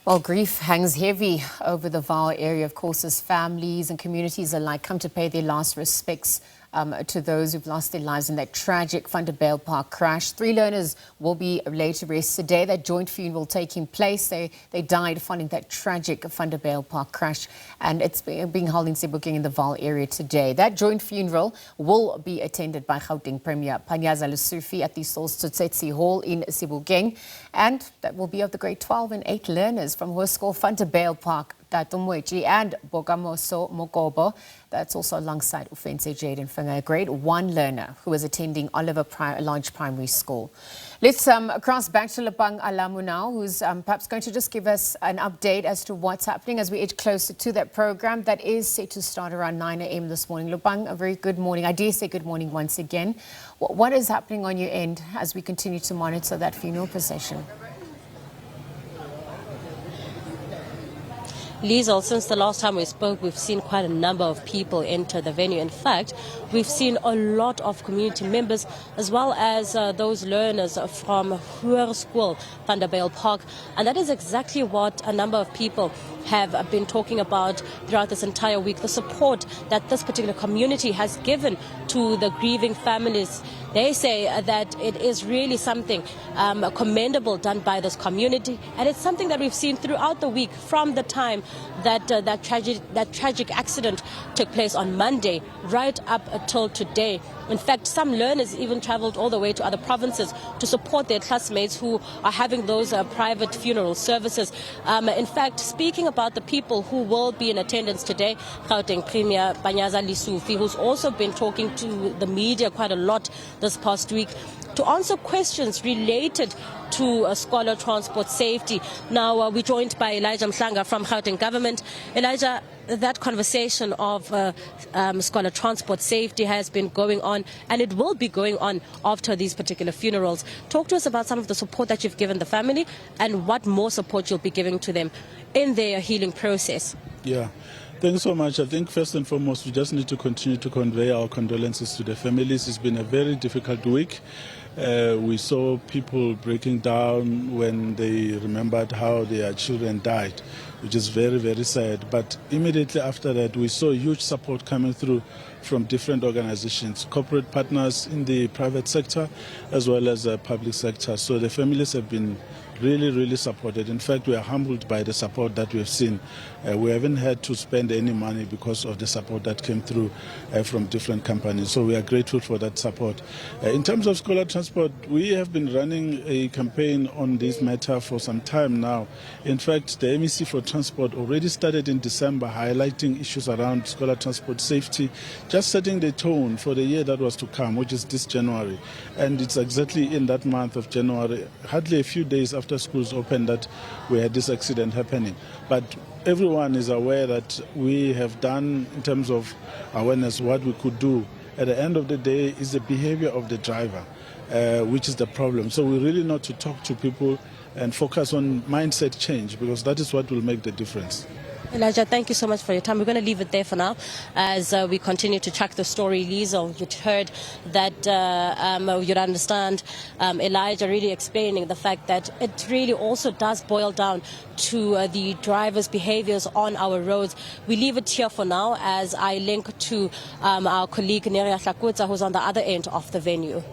Well, grief hangs heavy over the Vaal area, of course, as families and communities alike come to pay their last respects to those who've lost their lives in that tragic Vanderbijlpark crash. 3 learners will be laid to rest today. That joint funeral taking place. They died following that tragic Vanderbijlpark crash, and it's being held in Sebokeng in the Vaal area today. That joint funeral will be attended by Gauteng Premier Panyaza Lesufi at the Saul Tsotetsi Hall in Sebokeng, and that will be of the grade 12 and 8 learners from Hoerskool Vanderbijlpark, Thato, Moetjie and Bokamoso, Mokhobo. That's also alongside Ofentse Jayden Vinger, a grade 1 learner who was attending Oliver Large Primary School. Let's cross back to Lopang, Alamu now, who's perhaps going to just give us an update as to what's happening as we edge closer to that program that is set to start around 9 a.m. this morning. Lopang, a very good morning. I dare say good morning once again. What is happening on your end as we continue to monitor that funeral procession? Liesl, since the last time we spoke, we've seen quite a number of people enter the venue. In fact, we've seen a lot of community members as well as those learners from Hoerskool Vanderbijlpark. And that is exactly what a number of people have been talking about throughout this entire week, the support that this particular community has given to the grieving families. They say that it is really something commendable done by this community, and it's something that we've seen throughout the week from the time that that tragic accident took place on Monday right up until today. In fact, some learners even traveled all the way to other provinces to support their classmates who are having those private funeral services. In fact, speaking about the people who will be in attendance today, Gauteng Premier Panyaza Lesufi, who's also been talking to the media quite a lot this past week to answer questions related to scholar transport safety. Now, we're joined by Mhlanga from Gauteng government. Elijah, that conversation of scholar transport safety has been going on, and it will be going on after these particular funerals. Talk to us about some of the support that you've given the family and what more support you'll be giving to them in their healing process. Yeah. Thanks so much. I think first and foremost, we just need to continue to convey our condolences to the families. It's been a very difficult week. We saw people breaking down when they remembered how their children died, which is very, very sad. But immediately after that, we saw huge support coming through from different organizations, corporate partners in the private sector, as well as the public sector. So the families have been really supported. In fact, we are humbled by the support that we've seen. We haven't had to spend any money because of the support that came through from different companies. So we are grateful for that support. In terms of scholar transport, we have been running a campaign on this matter for some time now. In fact, the MEC for Transport already started in December highlighting issues around scholar transport safety, just setting the tone for the year that was to come, which is this January. And it's exactly in that month of January, hardly a few days after schools opened, that we had this accident happening. But everyone is aware that we have done, in terms of awareness, what we could do. At the end of the day, is the behavior of the driver, which is the problem. So we really need to talk to people and focus on mindset change, because that is what will make the difference. Elijah, thank you so much for your time. We're going to leave it there for now as we continue to track the story. Liesl, you'd heard that you'd understand Elijah really explaining the fact that it really also does boil down to the drivers' behaviors on our roads. We leave it here for now as I link to our colleague Neria Hlakutsa, who's on the other end of the venue.